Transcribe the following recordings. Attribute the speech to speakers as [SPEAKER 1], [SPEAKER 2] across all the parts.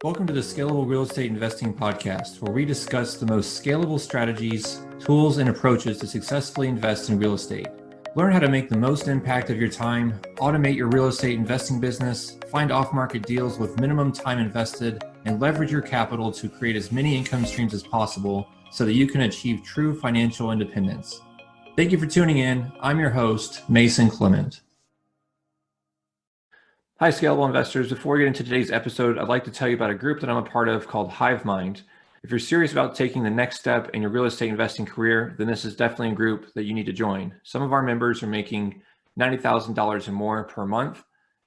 [SPEAKER 1] Welcome to the Scalable Real Estate Investing Podcast, where we discuss the most scalable strategies, tools, and approaches to successfully invest in real estate. Learn how to make the most impact of your time, automate your real estate investing business, find off-market deals with minimum time invested, and leverage your capital to create as many income streams as possible so that you can achieve true financial independence. Thank you for tuning in. I'm your host, Mason Clement. Hi, Scalable Investors. Before we get into today's episode, I'd like to tell you about a group that I'm a part of called HiveMind. If you're serious about taking the next step in your real estate investing career, then this is definitely a group that you need to join. Some of our members are making $90,000 or more per month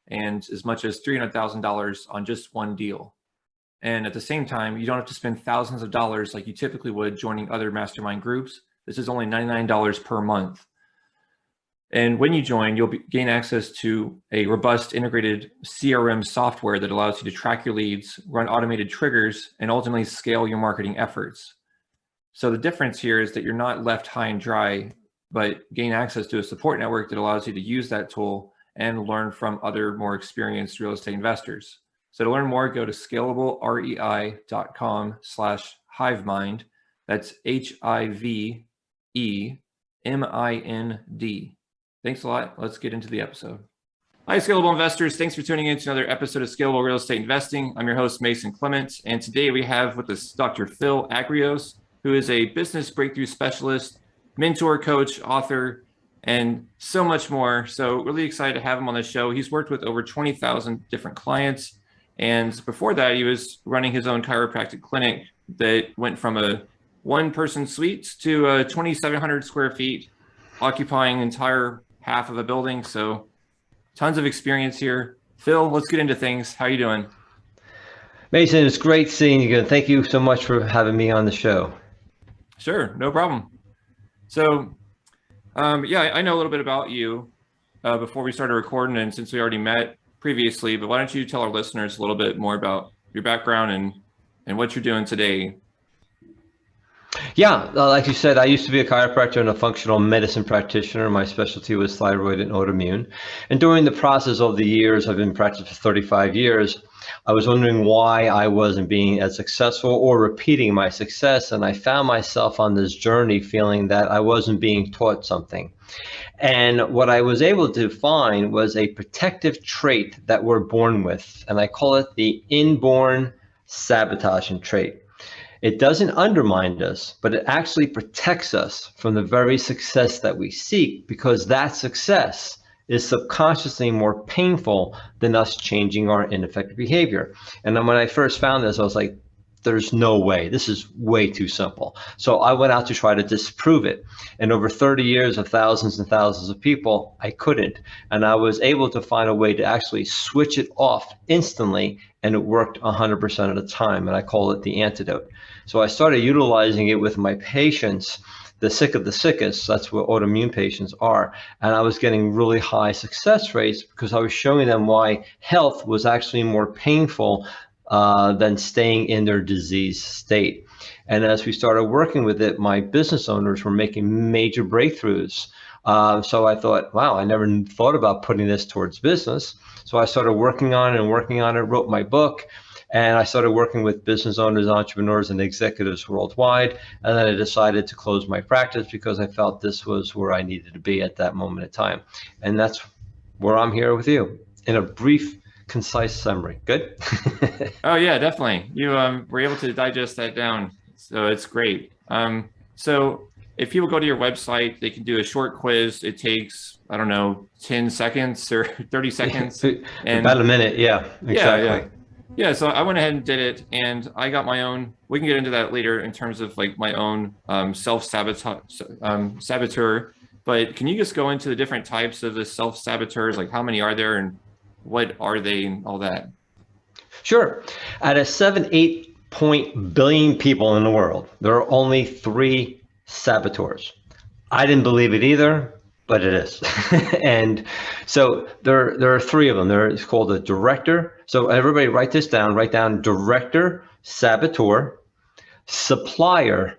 [SPEAKER 1] and as much as $300,000 on just one deal. And at the same time, you don't have to spend thousands of dollars like you typically would joining other mastermind groups. This is only $99 per month. And when you join, you'll gain access to a robust integrated CRM software that allows you to track your leads, run automated triggers, and ultimately scale your marketing efforts. So the difference here is that you're not left high and dry, but gain access to a support network that allows you to use that tool and learn from other more experienced real estate investors. So to learn more, go to scalablerei.com/HiveMind. That's HIVEMIND. Thanks a lot. Let's get into the episode. Hi, Scalable Investors. Thanks for tuning in to another episode of Scalable Real Estate Investing. I'm your host, Mason Clement, and today we have with us Dr. Phil Agrios, who is a business breakthrough specialist, mentor, coach, author, and so much more. So really excited to have him on the show. He's worked with over 20,000 different clients, and before that, he was running his own chiropractic clinic that went from a one-person suite to 2,700 square feet, occupying entire half of a building. So tons of experience here. Phil, let's get into things. How are you doing?
[SPEAKER 2] Mason, it's great seeing you again. Thank you so much for having me on the show.
[SPEAKER 1] Sure, no problem. So I know a little bit about you before we started recording, and since we already met previously, but why don't you tell our listeners a little bit more about your background and what you're doing today?
[SPEAKER 2] Yeah, like you said, I used to be a chiropractor and a functional medicine practitioner. My specialty was thyroid and autoimmune. And during the process of the years, I've been practicing for 35 years, I was wondering why I wasn't being as successful or repeating my success. And I found myself on this journey feeling that I wasn't being taught something. And what I was able to find was a protective trait that we're born with. And I call it the inborn sabotaging trait. It doesn't undermine us, but it actually protects us from the very success that we seek, because that success is subconsciously more painful than us changing our ineffective behavior. And then when I first found this, I was like, there's no way. This is way too simple. So I went out to try to disprove it. And over 30 years of thousands and thousands of people, I couldn't. And I was able to find a way to actually switch it off instantly, and it worked 100% of the time. And I call it the antidote. So I started utilizing it with my patients, the sick of the sickest. That's what autoimmune patients are. And I was getting really high success rates because I was showing them why health was actually more painful than staying in their disease state. And as we started working with it, my business owners were making major breakthroughs. So I thought, wow, I never thought about putting this towards business. So I started working on it, wrote my book, and I started working with business owners, entrepreneurs, and executives worldwide. And then I decided to close my practice because I felt this was where I needed to be at that moment in time. And that's where I'm here with you in a brief, concise summary. Good?
[SPEAKER 1] Oh yeah, definitely. You were able to digest that down. So it's great. So if people go to your website, they can do a short quiz. It takes, I don't know, 10 seconds or 30 seconds.
[SPEAKER 2] And about a minute. Yeah, exactly.
[SPEAKER 1] Yeah, so I went ahead and did it, and I got my own. We can get into that later in terms of like my own saboteur. But can you just go into the different types of the self-saboteurs? Like how many are there and what are they and all that?
[SPEAKER 2] Sure. Out of 7-8 billion people in the world, there are only 3 saboteurs. I didn't believe it either, but it is. And so there are 3 of them. It's called a director. So everybody write this down. Write down director saboteur, supplier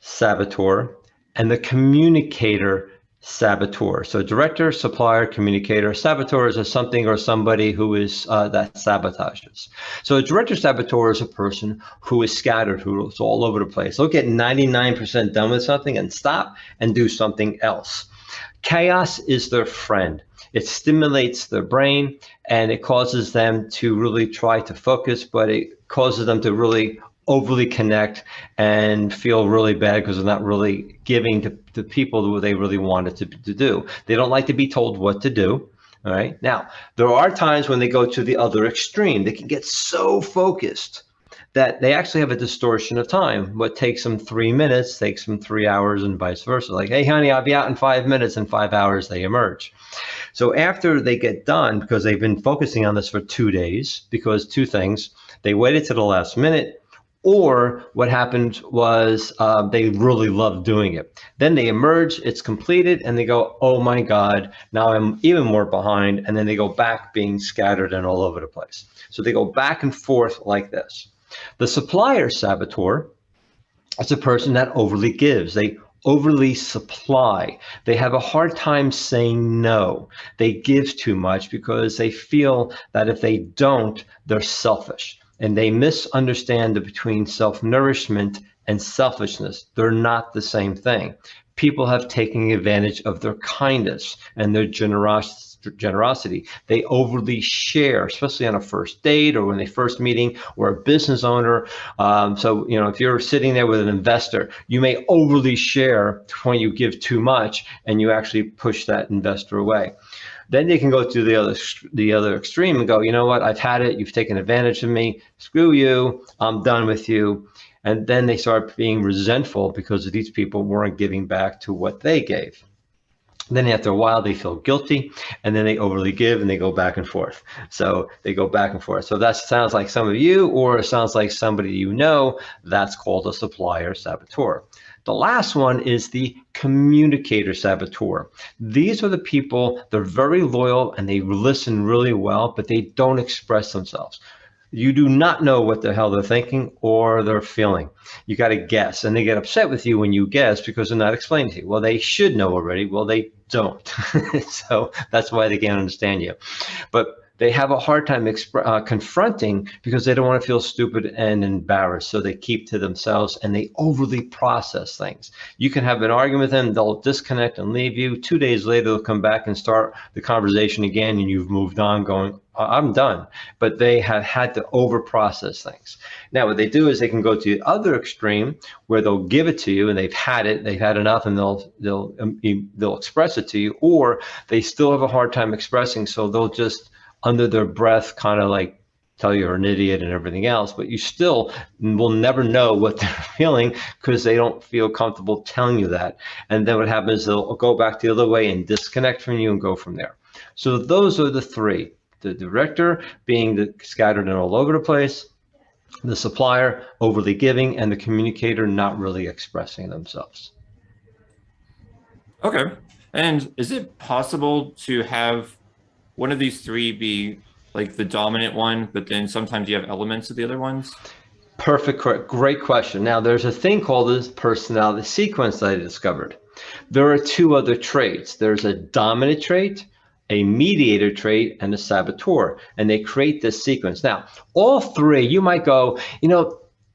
[SPEAKER 2] saboteur, and the communicator saboteur. So director, supplier, communicator, saboteurs are something or somebody who is that sabotages. So a director saboteur is a person who is scattered, who is all over the place. They'll get 99% done with something and stop and do something else. Chaos is their friend. It stimulates their brain and it causes them to really try to focus, but it causes them to really overly connect and feel really bad because they're not really giving to people who they really wanted to do. They don't like to be told what to do. All right. Now, there are times when they go to the other extreme. They can get so focused that they actually have a distortion of time. What takes them 3 minutes takes them 3 hours and vice versa. Like, hey, honey, I'll be out in 5 minutes. In 5 hours, they emerge. So after they get done, because they've been focusing on this for 2 days, because two things, they waited to the last minute, or what happened was they really loved doing it. Then they emerge, it's completed, and they go, oh my God, now I'm even more behind. And then they go back being scattered and all over the place. So they go back and forth like this. The supplier saboteur is a person that overly gives. They overly supply. They have a hard time saying no. They give too much because they feel that if they don't, they're selfish. And they misunderstand between self-nourishment and selfishness. They're not the same thing. People have taken advantage of their kindness and their generosity. They overly share, especially on a first date or when they first meeting, or a business owner. So, if you're sitting there with an investor, you may overly share when you give too much and you actually push that investor away. Then they can go to the other extreme and go, you know what, I've had it. You've taken advantage of me. Screw you. I'm done with you. And then they start being resentful because these people weren't giving back to what they gave. Then after a while, they feel guilty, and then they overly give, and they go back and forth. So they go back and forth. So that sounds like some of you, or it sounds like somebody you know. That's called a supplier saboteur. The last one is the communicator saboteur. These are the people, they're very loyal, and they listen really well, but they don't express themselves. You do not know what the hell they're thinking or they're feeling. You got to guess, and they get upset with you when you guess because they're not explaining to you. Well, they should know already. Well, they don't. So that's why they can't understand you. But they have a hard time confronting because they don't want to feel stupid and embarrassed. So they keep to themselves and they overly process things. You can have an argument with them, they'll disconnect and leave you. 2 days later, they'll come back and start the conversation again, and you've moved on going, I'm done. But they have had to over process things. Now, what they do is they can go to the other extreme where they'll give it to you and they've had enough, and they'll express it to you, or they still have a hard time expressing. So they'll just under their breath kind of like tell you're an idiot and everything else, but you still will never know what they're feeling because they don't feel comfortable telling you that. And then what happens, they'll go back the other way and disconnect from you and go from there. So those are the three. The director being the scattered and all over the place, the supplier overly giving, and the communicator not really expressing themselves.
[SPEAKER 1] Okay. And is it possible to have one of these three be like the dominant one, but then sometimes you have elements of the other ones?
[SPEAKER 2] Perfect, correct. Great question. Now, there's a thing called this personality sequence that I discovered. There are two other traits. There's a dominant trait, a mediator trait, and a saboteur, and they create this sequence. Now, all three, you might go,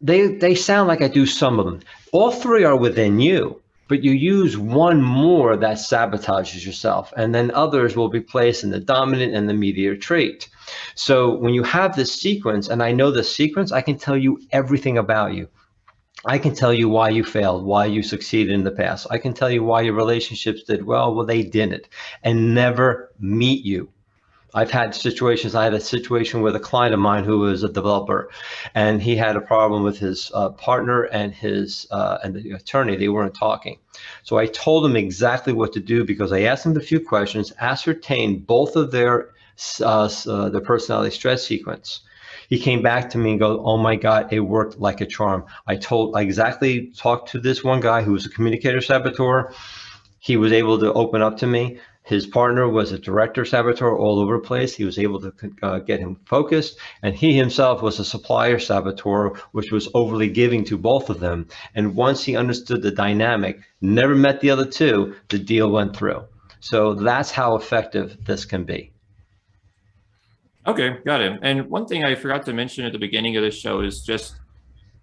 [SPEAKER 2] they sound like I do some of them. All three are within you, but you use one more that sabotages yourself, and then others will be placed in the dominant and the mediator trait. So when you have this sequence, and I know the sequence, I can tell you everything about you. I can tell you why you failed, why you succeeded in the past. I can tell you why your relationships did well, they didn't, and never meet you. I've had situations. I had a situation with a client of mine who was a developer, and he had a problem with his partner and the attorney. They weren't talking. So I told him exactly what to do because I asked him a few questions, ascertained both of their personality stress sequence. He came back to me and goes, oh my God, it worked like a charm. I exactly talked to this one guy who was a communicator saboteur. He was able to open up to me. His partner was a director saboteur all over the place. He was able to get him focused. And he himself was a supplier saboteur, which was overly giving to both of them. And once he understood the dynamic, never met the other two, the deal went through. So that's how effective this can be.
[SPEAKER 1] Okay, got it. And one thing I forgot to mention at the beginning of this show is just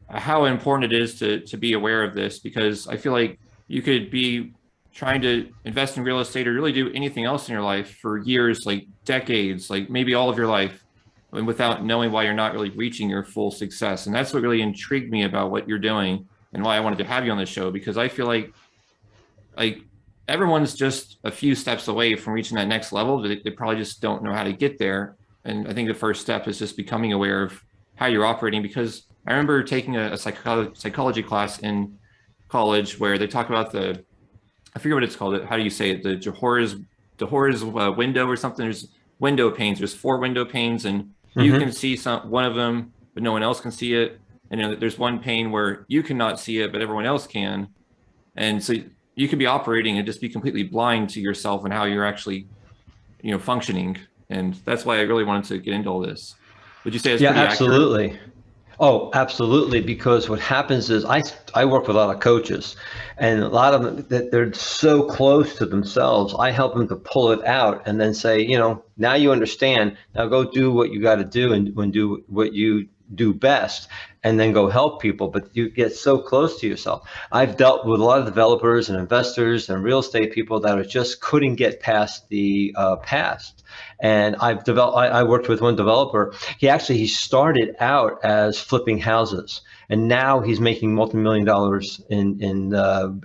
[SPEAKER 1] how important it is to be aware of this, because I feel like you could be trying to invest in real estate or really do anything else in your life for years, like decades, like maybe all of your life, and without knowing why you're not really reaching your full success. And that's what really intrigued me about what you're doing and why I wanted to have you on the show, because I feel like everyone's just a few steps away from reaching that next level. They probably just don't know how to get there. And I think the first step is just becoming aware of how you're operating, because I remember taking a psychology class in college where they talk about I forget what it's called. How do you say it? The Johor's window or something. There's window panes. There's 4 window panes, and you can see one of them, but no one else can see it. And there's one pane where you cannot see it, but everyone else can. And so you could be operating and just be completely blind to yourself and how you're actually, functioning. And that's why I really wanted to get into all this. Would you say it's pretty
[SPEAKER 2] absolutely.
[SPEAKER 1] accurate?
[SPEAKER 2] Oh, absolutely. Because what happens is I work with a lot of coaches, and a lot of them that they're so close to themselves. I help them to pull it out and then say, now you understand. Now go do what you got to do and do what you do best, and then go help people. But you get so close to yourself. I've dealt with a lot of developers and investors and real estate people that just couldn't get past the past. And I worked with one developer. He started out as flipping houses, and now he's making multi-million dollars in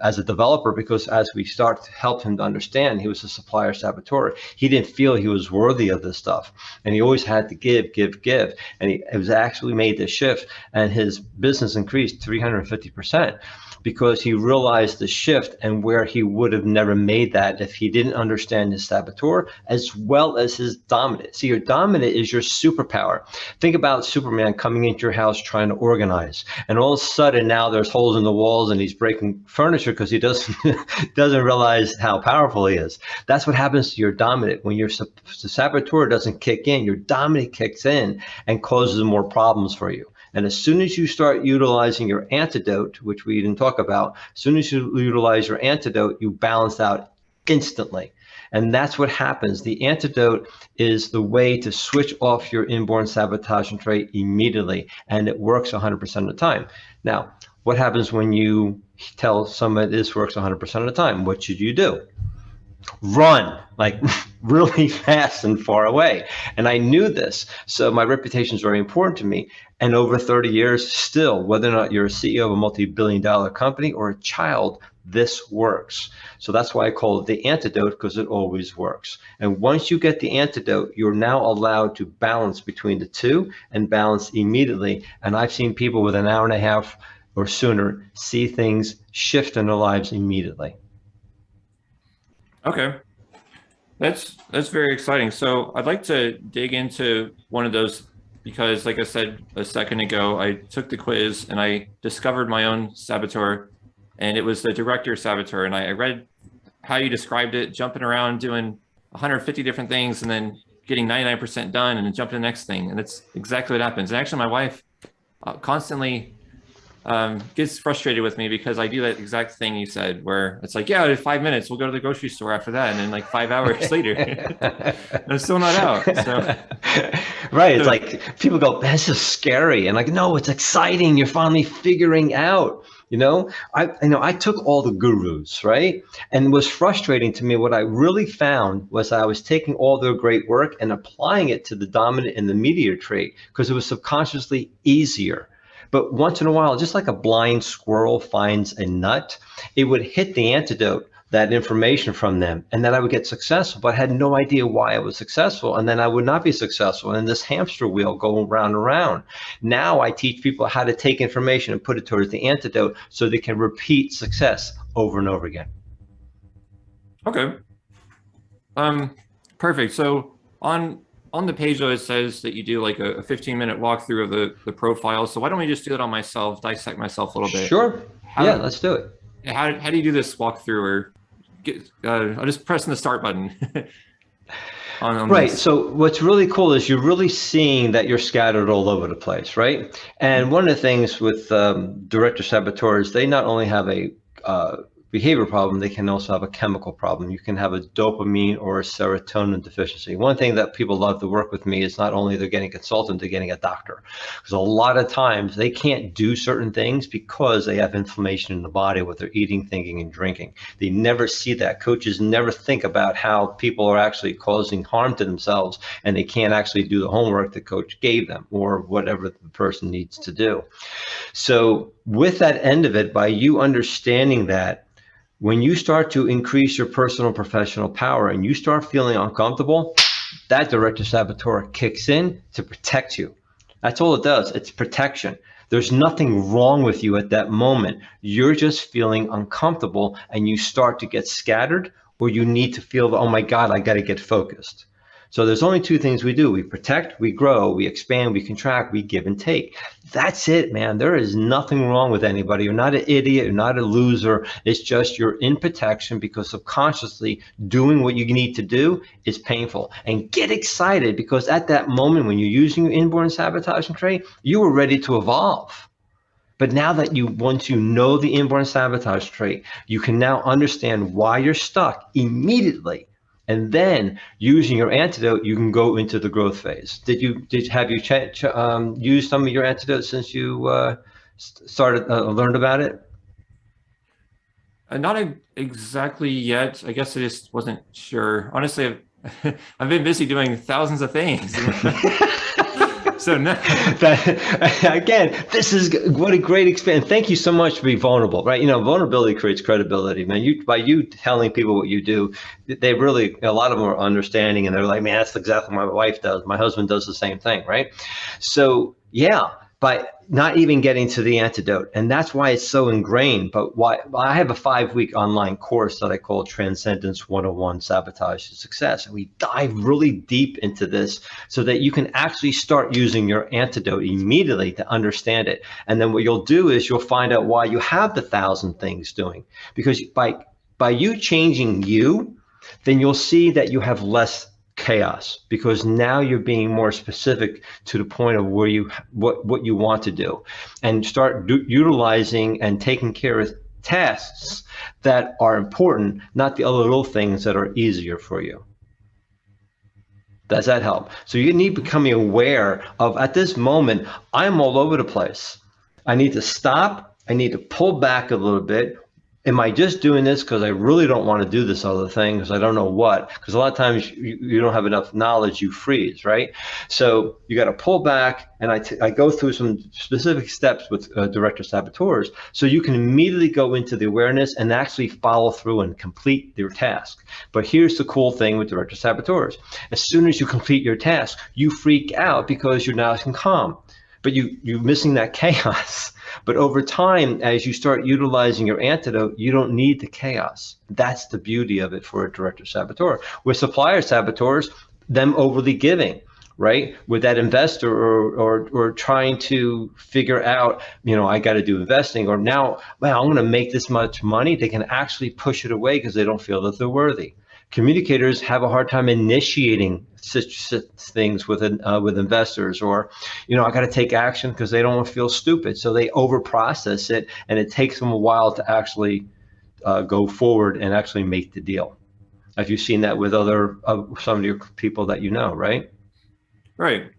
[SPEAKER 2] as a developer, because as we start to help him to understand, he was a supplier saboteur. He didn't feel he was worthy of this stuff, and he always had to give, and he was actually made this shift, and his business increased 350%. Because he realized the shift, and where he would have never made that if he didn't understand his saboteur as well as his dominant. See, your dominant is your superpower. Think about Superman coming into your house trying to organize, and all of a sudden now there's holes in the walls and he's breaking furniture because he doesn't realize how powerful he is. That's what happens to your dominant. When your saboteur doesn't kick in, your dominant kicks in and causes more problems for you. And as soon as you start utilizing your antidote, which we didn't talk about, as soon as you utilize your antidote, you balance out instantly. And that's what happens. The antidote is the way to switch off your inborn sabotaging trait immediately, and it works 100% of the time. Now, what happens when you tell someone this works 100% of the time? What should you do? Run, like really fast and far away. And I knew this. So my reputation is very important to me. And over 30 years, still, whether or not you're a CEO of a multi-billion-dollar company or a child, this works. So that's why I call it the antidote, because it always works. And once you get the antidote, you're now allowed to balance between the two and balance immediately. And I've seen people with an hour and a half or sooner see things shift in their lives immediately.
[SPEAKER 1] Okay. That's very exciting. So I'd like to dig into one of those, because like I said a second ago, I took the quiz and I discovered my own saboteur, and it was the director saboteur. And I read how you described it, jumping around doing 150 different things and then getting 99% done and then jumping to the next thing. And that's exactly what happens. And actually my wife constantly gets frustrated with me because I do that exact thing you said, where it's like, yeah, in 5 minutes, we'll go to the grocery store after that. And then like 5 hours later, I'm still not out. So.
[SPEAKER 2] Right. It's like people go, this is scary. And like, no, it's exciting. You're finally figuring out, I took all the gurus, right? And it was frustrating to me. What I really found was I was taking all their great work and applying it to the dominant and the meteor trait, because it was subconsciously easier. But once in a while, just like a blind squirrel finds a nut, it would hit the antidote, that information from them, and then I would get successful, but I had no idea why I was successful, and then I would not be successful, and this hamster wheel going round and round. Now I teach people how to take information and put it towards the antidote so they can repeat success over and over again.
[SPEAKER 1] Okay. Perfect. So on the page, though, it says that you do like a 15-minute walkthrough of the profile. So why don't we just do that on myself, dissect myself a little bit?
[SPEAKER 2] Sure. Let's do it.
[SPEAKER 1] How do you do this walkthrough? Or I'm just pressing the start button.
[SPEAKER 2] Right. So what's really cool is you're really seeing that you're scattered all over the place, right? And one of the things with director saboteurs, they not only have a behavior problem, they can also have a chemical problem. You can have a dopamine or a serotonin deficiency. One thing that people love to work with me is not only they're getting a consultant, they're getting a doctor. Because a lot of times they can't do certain things because they have inflammation in the body, what they're eating, thinking, and drinking. They never see that. Coaches never think about how people are actually causing harm to themselves, and they can't actually do the homework the coach gave them or whatever the person needs to do. So with that end of it, by you understanding that, when you start to increase your personal professional power and you start feeling uncomfortable, that director saboteur kicks in to protect you. That's all it does. It's protection. There's nothing wrong with you at that moment. You're just feeling uncomfortable and you start to get scattered, or you need to feel, oh my God, I got to get focused. So there's only two things we do. We protect, we grow, we expand, we contract, we give and take. That's it, man. There is nothing wrong with anybody. You're not an idiot. You're not a loser. It's just you're in protection because subconsciously doing what you need to do is painful. And get excited, because at that moment when you're using your inborn sabotaging trait, you were ready to evolve. But now that once you know the inborn sabotage trait, you can now understand why you're stuck immediately. And then using your antidote, you can go into the growth phase. Have you used some of your antidotes since you learned about it?
[SPEAKER 1] Not exactly yet. I guess I just wasn't sure. Honestly, I've been busy doing thousands of things. So no.
[SPEAKER 2] Again, this is what a great experience. Thank you so much for being vulnerable, right? You know, vulnerability creates credibility, man. By you telling people what you do, they really, a lot of them are understanding, and they're like, man, that's exactly what my wife does. My husband does the same thing, right? So yeah, by not even getting to the antidote. And that's why it's so ingrained. But why I have a 5-week online course that I call Transcendence 101 Sabotage to Success. And we dive really deep into this so that you can actually start using your antidote immediately to understand it. And then what you'll do is you'll find out why you have the 1,000 things doing. Because by you changing you, then you'll see that you have less chaos, because now you're being more specific to the point of where what you want to do, and start utilizing and taking care of tasks that are important, not the other little things that are easier for you. Does that help? So you need becoming aware of, at this moment, I'm all over the place. I need to stop. I need to pull back a little bit. Am I just doing this because I really don't want to do this other thing because I don't know what? Because a lot of times you don't have enough knowledge, you freeze, right? So you got to pull back, and I go through some specific steps with director saboteurs so you can immediately go into the awareness and actually follow through and complete your task. But here's the cool thing with director saboteurs. As soon as you complete your task, you freak out because you're not calm. But you're missing that chaos. But over time, as you start utilizing your antidote, you don't need the chaos. That's the beauty of it for a director saboteur. With supplier saboteurs, them overly giving, right? With that investor or trying to figure out, I got to do investing, or now, well, I'm going to make this much money. They can actually push it away because they don't feel that they're worthy. Communicators have a hard time initiating such things with investors, or, I got to take action because they don't want to feel stupid. So they overprocess it, and it takes them a while to actually go forward and actually make the deal. Have you seen that with some of your people that you know, right?
[SPEAKER 1] Right.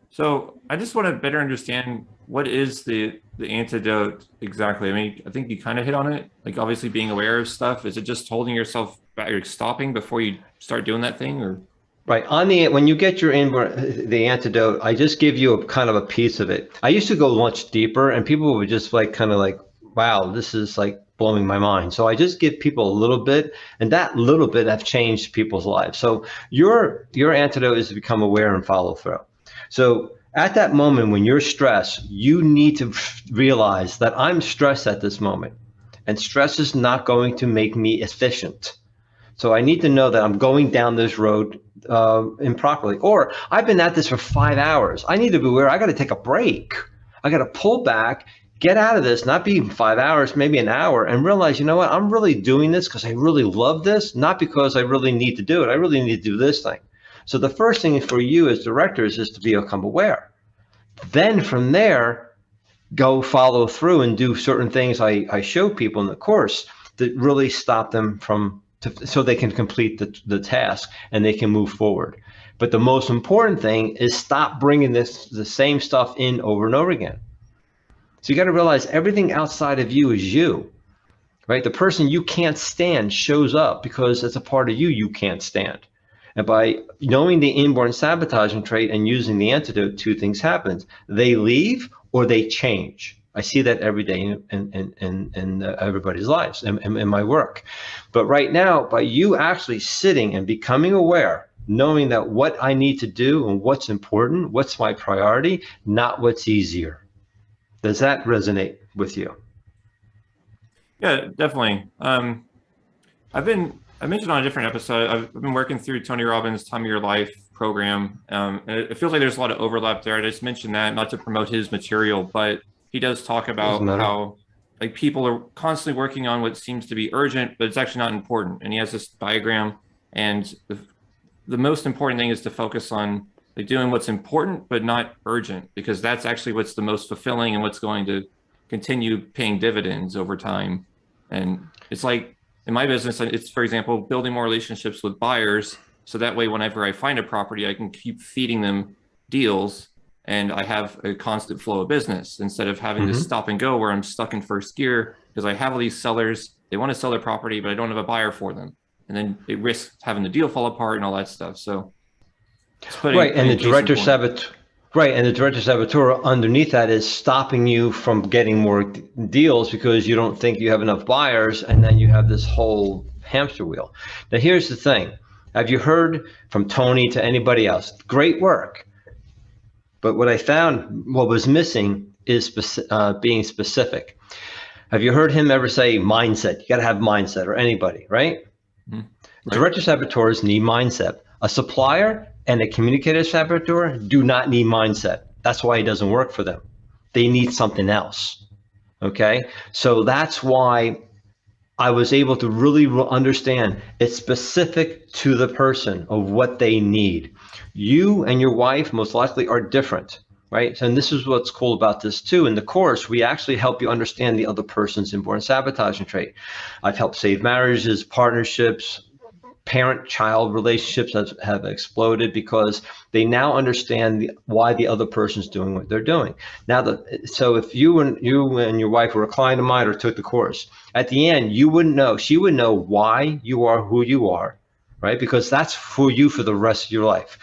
[SPEAKER 1] So I just want to better understand, what is the antidote exactly? I mean, I think you kind of hit on it, like obviously being aware of stuff. Is it just holding yourself back, or stopping before you start doing that thing, or?
[SPEAKER 2] Right. When you get the antidote, I just give you a kind of a piece of it. I used to go much deeper, and people would just kind of like, wow, this is like blowing my mind. So I just give people a little bit, and that little bit have changed people's lives. So your antidote is to become aware and follow through. So at that moment when you're stressed, you need to realize that I'm stressed at this moment, and stress is not going to make me efficient. So I need to know that I'm going down this road improperly, or I've been at this for 5 hours. I need to be aware. I got to take a break. I got to pull back, get out of this, not be 5 hours, maybe an hour, and realize, you know what? I'm really doing this because I really love this, not because I really need to do it. I really need to do this thing. So the first thing for you as directors is to become aware. Then from there, go follow through and do certain things I show people in the course that really stop them so they can complete the task and they can move forward. But the most important thing is stop bringing the same stuff in over and over again. So you got to realize everything outside of you is you, right? The person you can't stand shows up because it's a part of you can't stand. And by knowing the inborn sabotaging trait and using the antidote, two things happen. They leave or they change. I see that every day in everybody's lives and in my work. But right now, by you actually sitting and becoming aware, knowing that what I need to do and what's important, what's my priority, not what's easier. Does that resonate with you?
[SPEAKER 1] Yeah, definitely. I mentioned on a different episode, I've been working through Tony Robbins' Time of Your Life program. And it feels like there's a lot of overlap there. I just mentioned that not to promote his material, but he does talk about how like people are constantly working on what seems to be urgent, but it's actually not important. And he has this diagram, and the most important thing is to focus on like doing what's important, but not urgent, because that's actually what's the most fulfilling and what's going to continue paying dividends over time. And it's like in my business, it's, for example, building more relationships with buyers. So that way, whenever I find a property, I can keep feeding them deals and I have a constant flow of business instead of having to stop and go where I'm stuck in first gear because I have all these sellers, they want to sell their property, but I don't have a buyer for them. And then it risks having the deal fall apart and all that stuff. So
[SPEAKER 2] and the director saboteur underneath that is stopping you from getting more deals because you don't think you have enough buyers, and then you have this whole hamster wheel. Now here's the thing. Have you heard from Tony to anybody else? Great work. But what I found, what was missing is being specific. Have you heard him ever say mindset? You got to have mindset, or anybody, right? Right. Director saboteurs need mindset. A supplier and a communicator saboteur do not need mindset. That's why it doesn't work for them. They need something else. Okay, so that's why I was able to really understand it's specific to the person of what they need. You and your wife most likely are different, right? And this is what's cool about this too. In the course, we actually help you understand the other person's inborn sabotaging trait. I've helped save marriages, partnerships, parent-child relationships have exploded because they now understand why the other person's doing what they're doing. Now, so if you and your wife were a client of mine or took the course, at the end, you wouldn't know. She would know why you are who you are, right? Because that's for you for the rest of your life.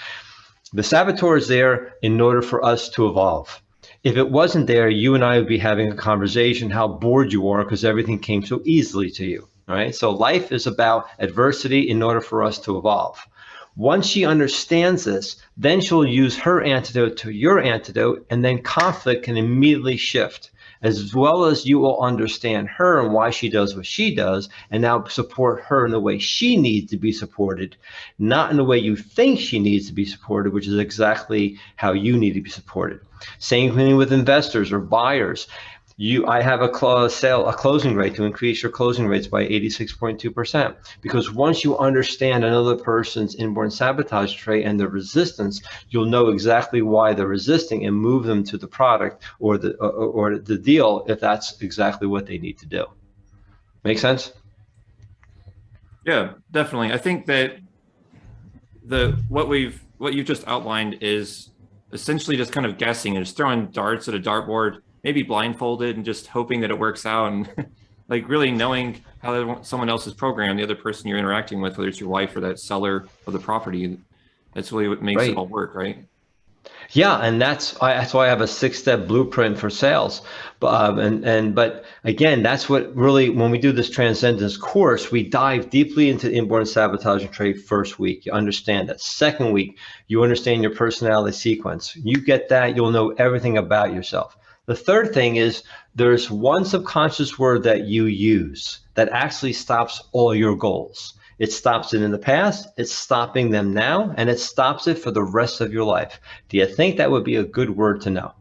[SPEAKER 2] The saboteur is there in order for us to evolve. If it wasn't there, you and I would be having a conversation how bored you are because everything came so easily to you. All right. So life is about adversity in order for us to evolve. Once she understands this, then she'll use her antidote to your antidote, and then conflict can immediately shift, as well as you will understand her and why she does what she does, and now support her in the way she needs to be supported, not in the way you think she needs to be supported, which is exactly how you need to be supported. Same thing with investors or buyers. I have a closing rate to increase your closing rates by 86.2%, because once you understand another person's inborn sabotage trait and the resistance, you'll know exactly why they're resisting and move them to the product or the deal if that's exactly what they need to do. Make sense?
[SPEAKER 1] Yeah, definitely. I think that what you've just outlined is essentially just kind of guessing and just throwing darts at a dartboard, maybe blindfolded and just hoping that it works out, and like really knowing how someone else is programmed, the other person you're interacting with, whether it's your wife or that seller of the property. That's really what makes it all work, right?
[SPEAKER 2] Yeah, and that's why I have a 6-step blueprint for sales. But again, that's what really, when we do this transcendence course, we dive deeply into the inborn sabotaging trait first week. You understand that. Second week, you understand your personality sequence. You get that, you'll know everything about yourself. The third thing is there's one subconscious word that you use that actually stops all your goals. It stops it in the past, it's stopping them now, and it stops it for the rest of your life. Do you think that would be a good word to know?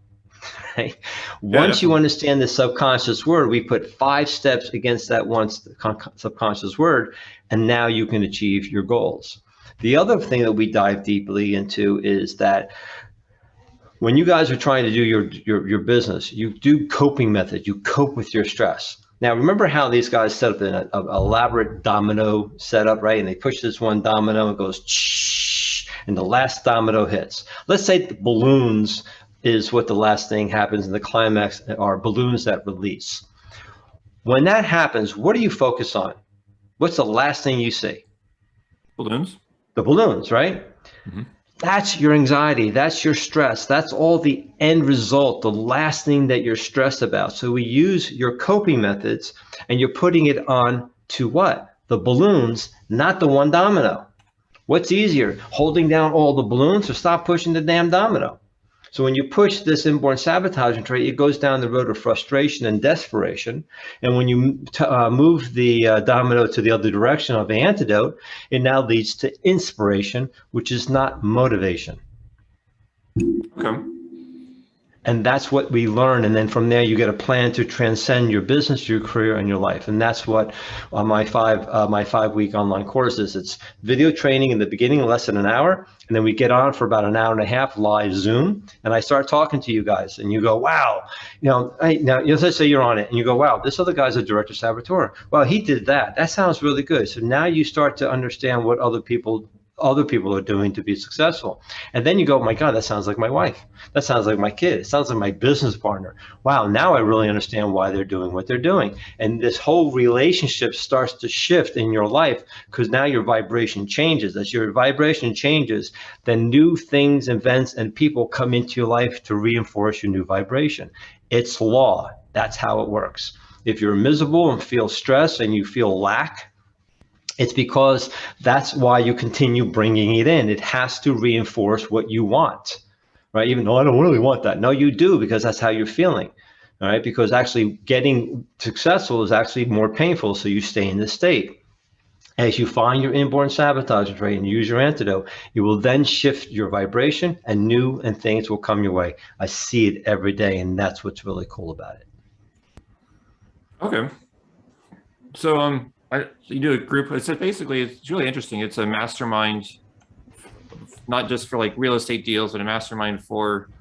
[SPEAKER 2] Right? Once you understand the subconscious word, we put 5 steps against that one subconscious word, and now you can achieve your goals. The other thing that we dive deeply into is that when you guys are trying to do your business, you do coping methods. You cope with your stress. Now, remember how these guys set up an elaborate domino setup, right? And they push this one domino and goes, and the last domino hits. Let's say the balloons is what the last thing happens, and the climax are balloons that release. When that happens, what do you focus on? What's the last thing you see?
[SPEAKER 1] Balloons.
[SPEAKER 2] The balloons, right?
[SPEAKER 1] Mm-hmm.
[SPEAKER 2] That's your anxiety. That's your stress. That's all the end result, the last thing that you're stressed about. So we use your coping methods and you're putting it on to what? The balloons, not the one domino. What's easier, holding down all the balloons or stop pushing the damn domino? So when you push this inborn sabotaging trait, it goes down the road of frustration and desperation. And when you move the domino to the other direction of the antidote, it now leads to inspiration, which is not motivation.
[SPEAKER 1] Okay.
[SPEAKER 2] And that's what we learn. And then from there, you get a plan to transcend your business, your career, and your life. And that's what my 5-week online course is. It's video training in the beginning, less than an hour. And then we get on for about an hour and a half live Zoom. And I start talking to you guys and you go, wow, now let's say you're on it and you go, wow, this other guy's a director saboteur. Well, he did that. That sounds really good. So now you start to understand what other people are doing to be successful. And then you go, oh my God, that sounds like my wife. That sounds like my kid. It sounds like my business partner. Wow, now I really understand why they're doing what they're doing. And this whole relationship starts to shift in your life because now your vibration changes. As your vibration changes, then new things, events, and people come into your life to reinforce your new vibration. It's law. That's how it works. If you're miserable and feel stress and you feel lack, it's because that's why you continue bringing it in. It has to reinforce what you want, right? Even though I don't really want that. No, you do, because that's how you're feeling, all right? Because actually getting successful is actually more painful, so you stay in this state. As you find your inborn sabotage trait and use your antidote, you will then shift your vibration and new and things will come your way. I see it every day, and that's what's really cool about it.
[SPEAKER 1] Okay. So, you do a group. It's basically, it's really interesting. It's a mastermind, not just for like real estate deals, but a mastermind for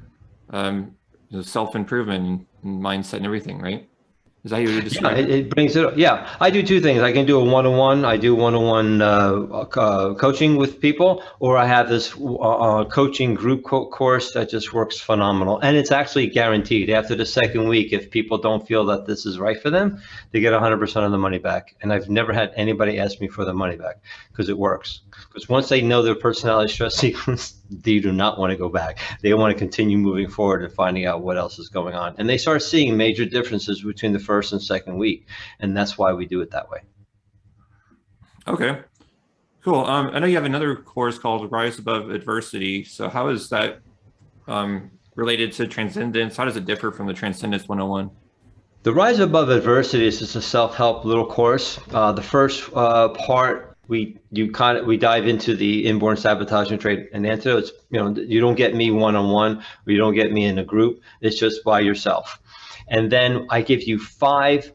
[SPEAKER 1] self-improvement and mindset and everything, right? Is that how you would describe it?
[SPEAKER 2] It brings it up. Yeah, I do two things. I can do a one-on-one. I do one-on-one coaching with people, or I have this coaching group course that just works phenomenal. And it's actually guaranteed. After the second week, if people don't feel that this is right for them, they get 100% of the money back. And I've never had anybody ask me for the money back because it works. Because once they know their personality stress sequence, they do not want to go back. They want to continue moving forward and finding out what else is going on. And they start seeing major differences between the first and second week. And that's why we do it that way.
[SPEAKER 1] Okay, cool. I know you have another course called Rise Above Adversity. So how is that related to Transcendence? How does it differ from the Transcendence 101?
[SPEAKER 2] The Rise Above Adversity is just a self-help little course. The first part, we dive into the inborn sabotaging trait and antidotes. You don't get me one-on-one, or you don't get me in a group. It's just by yourself. And then I give you 5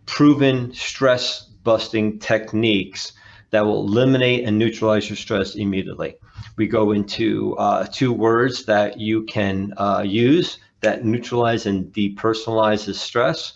[SPEAKER 2] proven stress busting techniques that will eliminate and neutralize your stress immediately. We go into 2 words that you can use that neutralize and depersonalize the stress.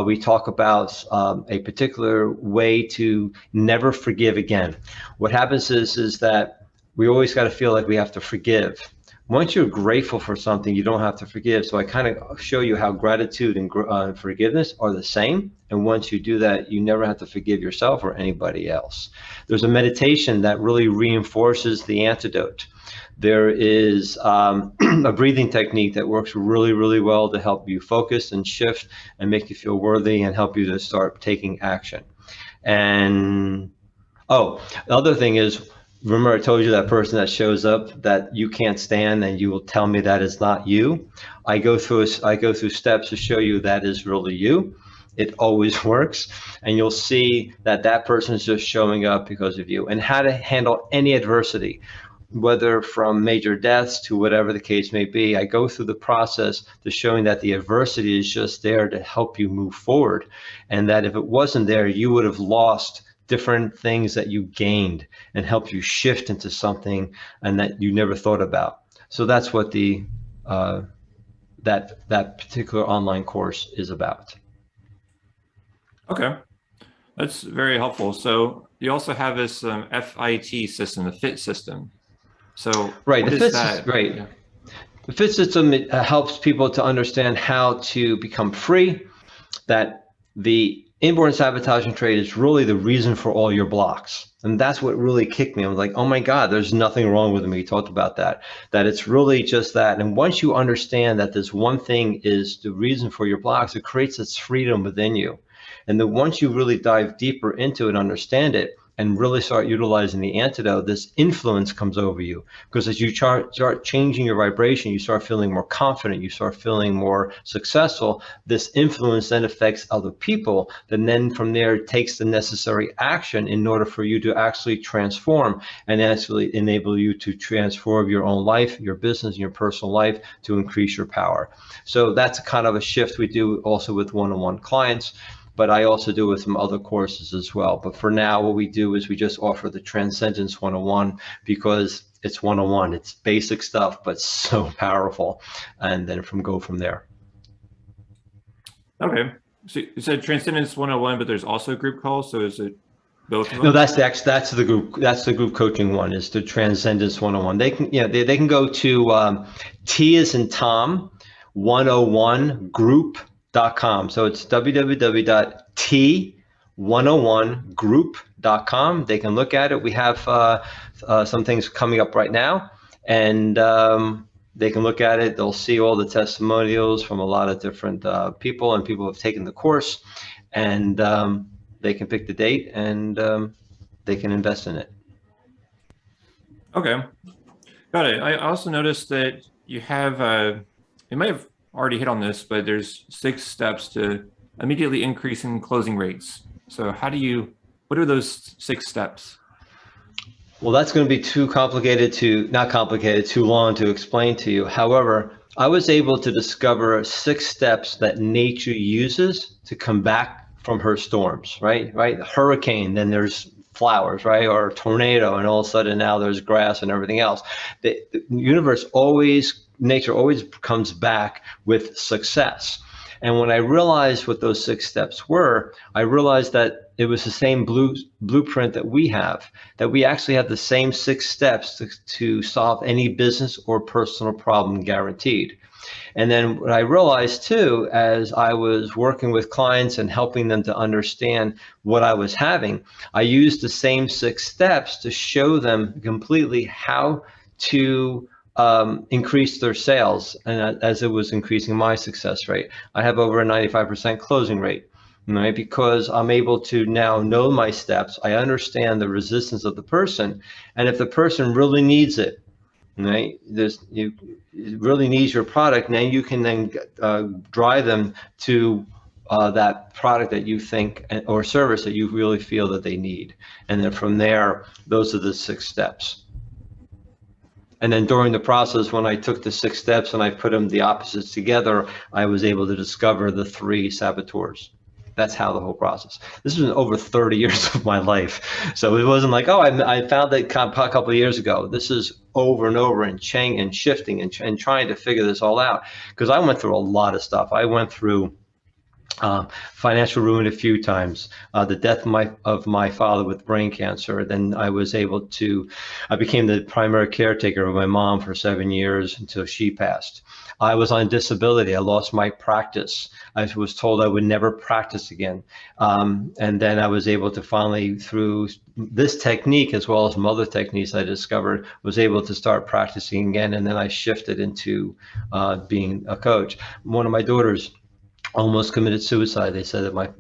[SPEAKER 2] We talk about a particular way to never forgive again. What happens is that we always got to feel like we have to forgive. Once you're grateful for something, you don't have to forgive. So I kind of show you how gratitude and forgiveness are the same. And once you do that, you never have to forgive yourself or anybody else. There's a meditation that really reinforces the antidote. There is a breathing technique that works really, really well to help you focus and shift and make you feel worthy and help you to start taking action. And the other thing is, remember I told you that person that shows up that you can't stand and you will tell me that is not you. I go through steps to show you that is really you. It always works. And you'll see that that person is just showing up because of you. And how to handle any adversity, whether from major deaths to whatever the case may be. I go through the process to showing that the adversity is just there to help you move forward. And that if it wasn't there, you would have lost different things that you gained and helped you shift into something and that you never thought about. So that's what the that particular online course is about.
[SPEAKER 1] Okay, that's very helpful. So you also have this FIT system, the FIT system. So
[SPEAKER 2] Right.
[SPEAKER 1] what
[SPEAKER 2] The
[SPEAKER 1] is
[SPEAKER 2] FIT is
[SPEAKER 1] that?
[SPEAKER 2] right.
[SPEAKER 1] Yeah.
[SPEAKER 2] The FIT system helps people to understand how to become free, that the inborn sabotaging trait is really the reason for all your blocks. And that's what really kicked me. I was like, oh my God, there's nothing wrong with me. We talked about that it's really just that. And once you understand that this one thing is the reason for your blocks, it creates this freedom within you. And then once you really dive deeper into it, and understand it, and really start utilizing the antidote, this influence comes over you. Because as you start changing your vibration, you start feeling more confident, you start feeling more successful. This influence then affects other people, and then from there it takes the necessary action in order for you to actually transform and actually enable you to transform your own life, your business, and your personal life to increase your power. So that's kind of a shift we do also with one-on-one clients, but I also do with some other courses as well. But for now, what we do is we just offer the Transcendence 101 because it's 101. It's basic stuff, but so powerful. And then go from there.
[SPEAKER 1] Okay. So you said Transcendence 101, but there's also group calls. So is it both of them?
[SPEAKER 2] No, that's the group. That's the group coaching one. Is the Transcendence 101. They can they can go to T as in Tom 101group.com. So it's www.t101group.com. They can look at it. We have some things coming up right now, and they can look at it. They'll see all the testimonials from a lot of different people, and people have taken the course, and they can pick the date, and they can invest in it.
[SPEAKER 1] Okay. Got it. I also noticed that you have, you may have already hit on this, but there's 6 steps to immediately increasing closing rates. So what are those 6 steps?
[SPEAKER 2] Well, that's going to be too complicated too long to explain to you. However, I was able to discover 6 steps that nature uses to come back from her storms, right? Hurricane, then there's flowers, right? Or a tornado, and all of a sudden now there's grass and everything else. The nature always comes back with success. And when I realized what those 6 steps were, I realized that it was the same blueprint that we have, that we actually have the same 6 steps to solve any business or personal problem, guaranteed. And then what I realized too, as I was working with clients and helping them to understand what I was having, I used the same 6 steps to show them completely how to increase their sales. And as it was increasing my success rate, I have over a 95% closing rate. Right, because I'm able to now know my steps. I understand the resistance of the person, and if the person really needs it, right, you really needs your product, then you can then drive them to that product that you think, or service that you really feel that they need, and then from there, those are the 6 steps. And then during the process, when I took the 6 steps and I put them the opposites together, I was able to discover the 3 saboteurs. That's how the whole process. This was over 30 years of my life. So it wasn't like, oh, I found that a couple of years ago. This is over and over and shifting and trying to figure this all out. Because I went through a lot of stuff. I went through financial ruin a few times, the death of my father with brain cancer. Then I became the primary caretaker of my mom for 7 years until she passed. I was on disability. I lost my practice. I was told I would never practice again. And then I was able to finally, through this technique, as well as some other techniques I discovered, was able to start practicing again. And then I shifted into being a coach. One of my daughters almost committed suicide. They said that my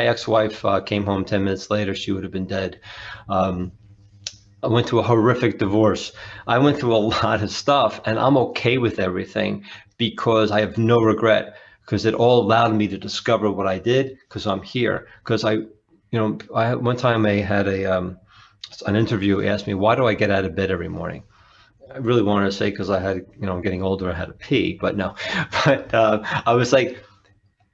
[SPEAKER 2] ex-wife came home 10 minutes later. She would have been dead. I went through a horrific divorce. I went through a lot of stuff, and I'm okay with everything because I have no regret, because it all allowed me to discover what I did, because I'm here. Because one time I had an interview. He asked me, why do I get out of bed every morning? I really wanted to say because I had, I'm getting older, I had to pee, but no. But I was like,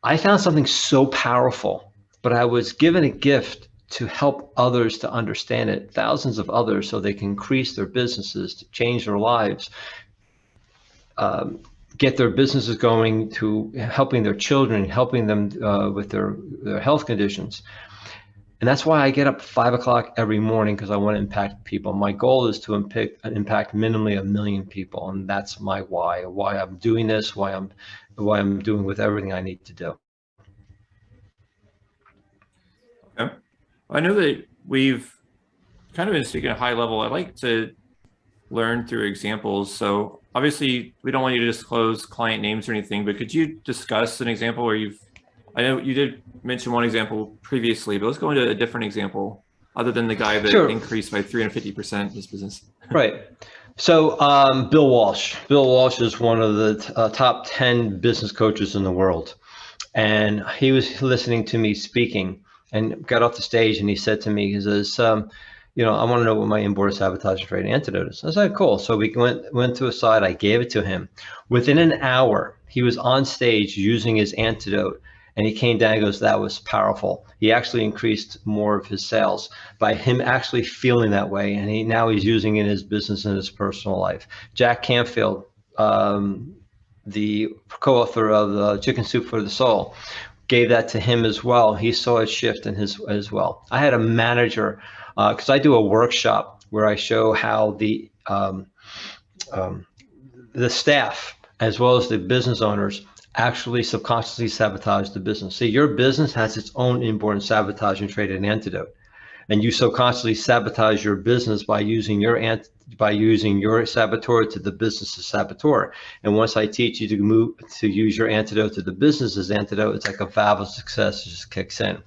[SPEAKER 2] I found something so powerful, but I was given a gift to help others to understand it, thousands of others, so they can increase their businesses, to change their lives, get their businesses going, to helping their children, helping them with their health conditions. And that's why I get up 5 o'clock every morning, because I want to impact people. My goal is to impact minimally 1 million people, and that's my why I'm doing this, why I'm doing with everything I need to do.
[SPEAKER 1] Okay. I know that we've kind of been speaking at a high level. I'd like to learn through examples. So obviously we don't want you to disclose client names or anything, but could you discuss an example where I know you did mention one example previously, but let's go into a different example other than the guy that
[SPEAKER 2] Sure.
[SPEAKER 1] increased by 350% his business.
[SPEAKER 2] Right. So Bill Walsh. Bill Walsh is one of the top 10 business coaches in the world. And he was listening to me speaking and got off the stage, and he said to me, he says, I want to know what my inborn sabotage trade antidote is. I said, cool. So we went to a side. I gave it to him. Within an hour, he was on stage using his antidote, and he came down and goes, that was powerful. He actually increased more of his sales by him actually feeling that way. And now he's using it in his business and his personal life. Jack Canfield, the co-author of the Chicken Soup for the Soul, gave that to him as well. He saw a shift in his as well. I had a manager, because I do a workshop where I show how the staff as well as the business owners actually subconsciously sabotage the business. See, your business has its own inborn sabotage and trait and antidote, and you subconsciously sabotage your business by using your saboteur to the business's saboteur. And once I teach you to use your antidote to the business's antidote, it's like a valve of success just kicks in.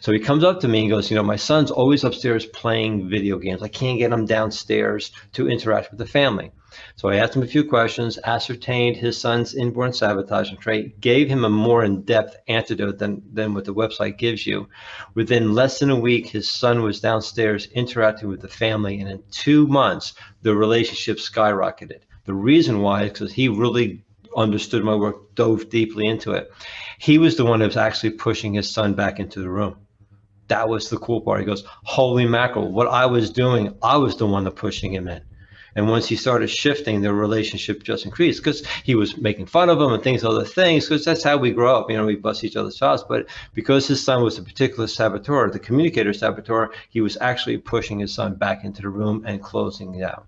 [SPEAKER 2] So he comes up to me and goes, my son's always upstairs playing video games. I can't get him downstairs to interact with the family. So I asked him a few questions, ascertained his son's inborn sabotage and trait, gave him a more in-depth antidote than what the website gives you. Within less than a week, his son was downstairs interacting with the family, and in 2 months, the relationship skyrocketed. The reason why is because he really understood my work, dove deeply into it. He was the one who was actually pushing his son back into the room. That was the cool part. He goes, holy mackerel, what I was doing, I was the one that pushing him in. And once he started shifting, their relationship just increased, because he was making fun of him and other things, because that's how we grow up. We bust each other's chops. But because his son was a particular saboteur, the Communicator Saboteur, he was actually pushing his son back into the room and closing it out.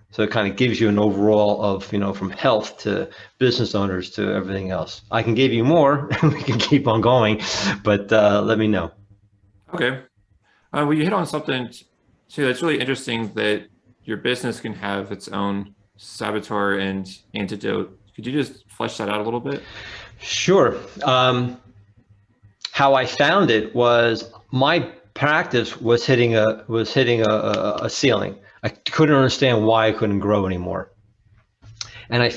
[SPEAKER 2] So it kind of gives you an overall of, from health to business owners to everything else. I can give you more, and we can keep on going, but let me know.
[SPEAKER 1] Okay. Well, you hit on something. So that's really interesting that your business can have its own saboteur and antidote. Could you just flesh that out a little bit?
[SPEAKER 2] Sure. How I found it was my practice was hitting a ceiling. I couldn't understand why I couldn't grow anymore. And I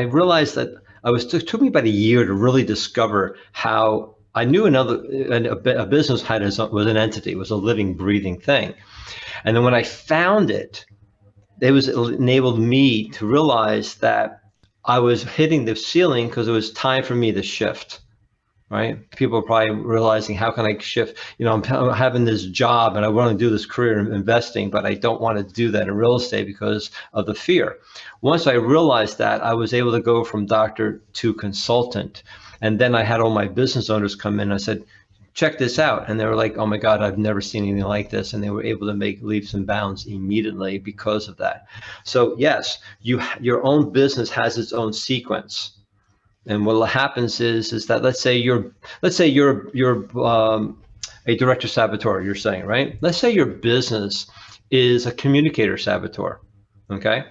[SPEAKER 2] realized that it took me about a year to really discover how I knew a business was an entity, was a living, breathing thing. And then when I found it enabled me to realize that I was hitting the ceiling because it was time for me to shift, right? People are probably realizing, how can I shift? I'm having this job and I want to do this career in investing, but I don't want to do that in real estate because of the fear. Once I realized that, I was able to go from doctor to consultant. And then I had all my business owners come in. I said, check this out. And they were like, oh my God, I've never seen anything like this. And they were able to make leaps and bounds immediately because of that. So yes, your own business has its own sequence. And what happens is that let's say you're a director saboteur, you're saying, right? Let's say your business is a communicator saboteur, okay?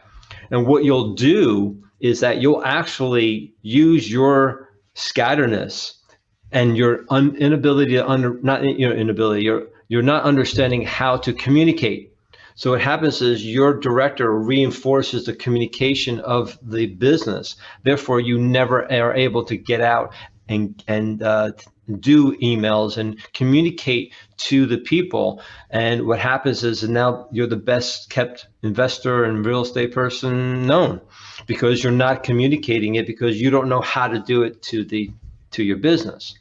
[SPEAKER 2] And what you'll do is that you'll actually use your scatterness and your inability to you're not understanding how to communicate. So what happens is your director reinforces the communication of the business. Therefore, you never are able to get out and do emails and communicate to the people. And what happens is now you're the best kept investor and real estate person known, because you're not communicating it, because you don't know how to do it to your business.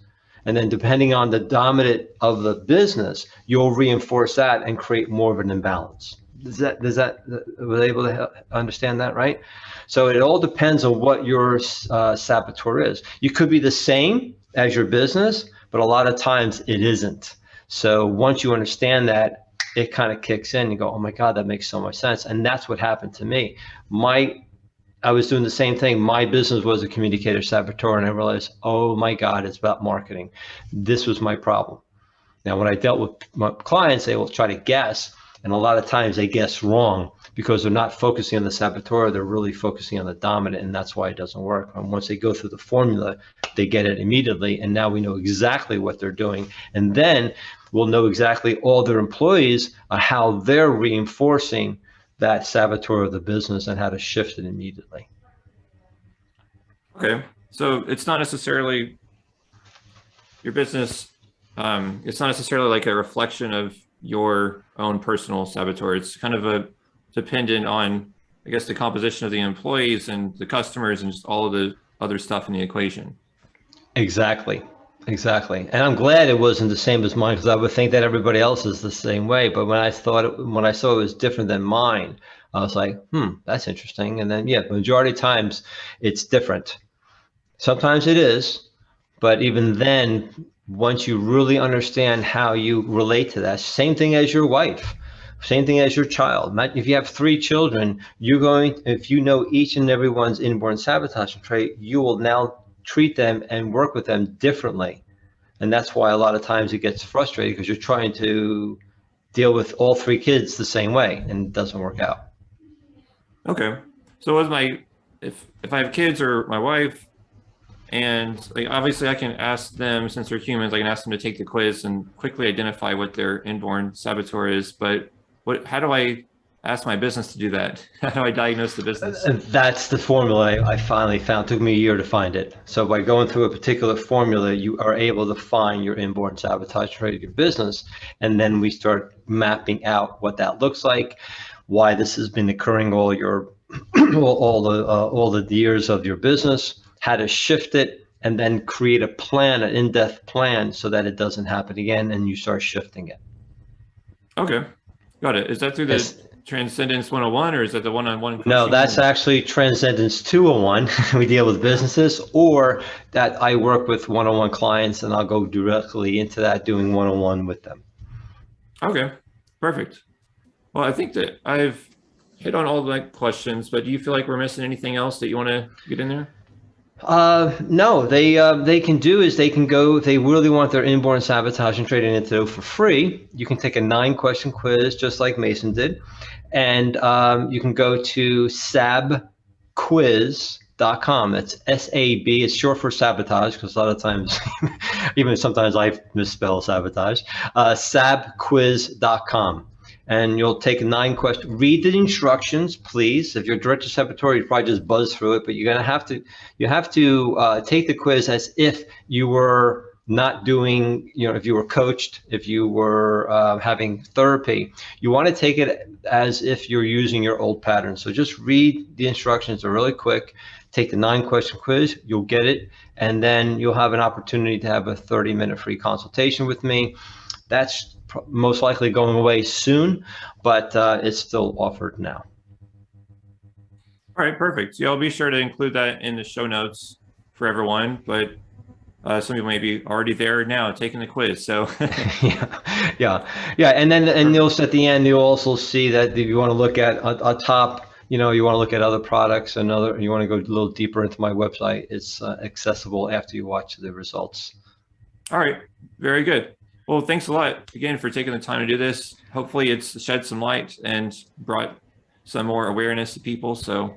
[SPEAKER 2] And then depending on the dominant of the business, you'll reinforce that and create more of an imbalance. was able to understand that, right? So it all depends on what your saboteur is. You could be the same as your business, but a lot of times it isn't. So once you understand that, it kind of kicks in. You go, oh my God, that makes so much sense. And that's what happened to me. I was doing the same thing. My business was a communicator saboteur, and I realized, oh my God, it's about marketing. This was my problem. Now, when I dealt with my clients, they will try to guess, and a lot of times they guess wrong because they're not focusing on the saboteur. They're really focusing on the dominant, and that's why it doesn't work. And once they go through the formula, they get it immediately, and now we know exactly what they're doing. And then we'll know exactly all their employees, how they're reinforcing that saboteur of the business and how to shift it immediately.
[SPEAKER 1] Okay, so it's not necessarily your business. It's not necessarily like a reflection of your own personal saboteur. It's kind of dependent on, I guess, the composition of the employees and the customers and just all of the other stuff in the equation.
[SPEAKER 2] Exactly. Exactly. And I'm glad it wasn't the same as mine, because I would think that everybody else is the same way. But when I saw it was different than mine, I was like, that's interesting. And then, yeah, majority of times it's different. Sometimes it is, but even then, once you really understand how you relate to that, same thing as your wife, same thing as your child. If you have 3 children, if you know each and everyone's inborn sabotage trait, you will now treat them and work with them differently. And that's why a lot of times it gets frustrating, because you're trying to deal with all 3 kids the same way, and it doesn't work out.
[SPEAKER 1] Okay. So if I have kids or my wife, and like, obviously I can ask them, since they're humans, I can ask them to take the quiz and quickly identify what their inborn saboteur is. But how do I ask my business to do that? How do I diagnose the business?
[SPEAKER 2] That's the formula I finally found. It took me a year to find it. So by going through a particular formula, you are able to find your inborn sabotage trait of your business. And then we start mapping out what that looks like, why this has been occurring all the years of your business, how to shift it, and then create a plan, an in-depth plan, so that it doesn't happen again, and you start shifting it.
[SPEAKER 1] Okay, got it. Is that through the Transcendence 101, or is that the one-on-one coaching?
[SPEAKER 2] No, that's actually Transcendence 201. We deal with businesses, or that I work with one-on-one clients, and I'll go directly into that, doing one-on-one with them. Okay,
[SPEAKER 1] perfect. Well, I think that I've hit on all the questions, but do you feel like we're missing anything else that you want to get in there?
[SPEAKER 2] No, they can do is they can go, if they really want their inborn sabotage and trade antidote for free, you can take a 9-question quiz, just like Mason did. And you can go to sabquiz.com. That's S-A-B. It's short for sabotage, because a lot of times, even sometimes I misspell sabotage. Sabquiz.com. And you'll take 9 questions. Read the instructions, please. If you're director saboteur, you probably just buzz through it, but you have to take the quiz as if you were not doing, if you were coached, if you were having therapy. You want to take it as if you're using your old pattern. So just read the instructions. They're really quick. Take the 9-question quiz. You'll get it. And then you'll have an opportunity to have a 30-minute free consultation with me. That's most likely going away soon, but it's still offered now.
[SPEAKER 1] All right, perfect. Yeah, I'll be sure to include that in the show notes for everyone, but some people may be already there now taking the quiz. So
[SPEAKER 2] yeah. And then you'll, at the end, you'll also see that if you want to look at a top, you want to look at other products and you want to go a little deeper into my website, it's accessible after you watch the results.
[SPEAKER 1] All right, very good. Well, thanks a lot again for taking the time to do this. Hopefully it's shed some light and brought some more awareness to people. So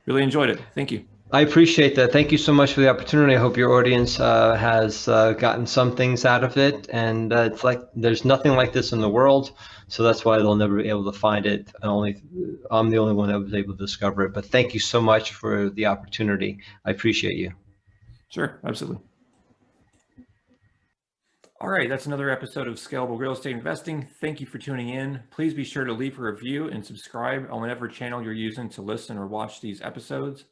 [SPEAKER 1] really enjoyed it. Thank you.
[SPEAKER 2] I appreciate that. Thank you so much for the opportunity. I hope your audience has gotten some things out of it. And it's like there's nothing like this in the world. So that's why they'll never be able to find it. I'm the only one that was able to discover it. But thank you so much for the opportunity. I appreciate you.
[SPEAKER 1] Sure, absolutely. All right, that's another episode of Scalable Real Estate Investing. Thank you for tuning in. Please be sure to leave a review and subscribe on whatever channel you're using to listen or watch these episodes.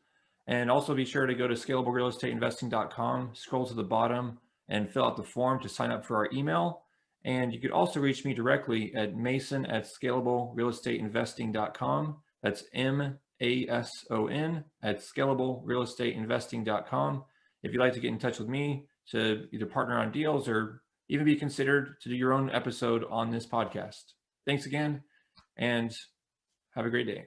[SPEAKER 1] And also be sure to go to scalablerealestateinvesting.com, scroll to the bottom, and fill out the form to sign up for our email. And you could also reach me directly at mason@scalablerealestateinvesting.com. That's MASON at scalablerealestateinvesting.com. If you'd like to get in touch with me to either partner on deals or even be considered to do your own episode on this podcast. Thanks again, and have a great day.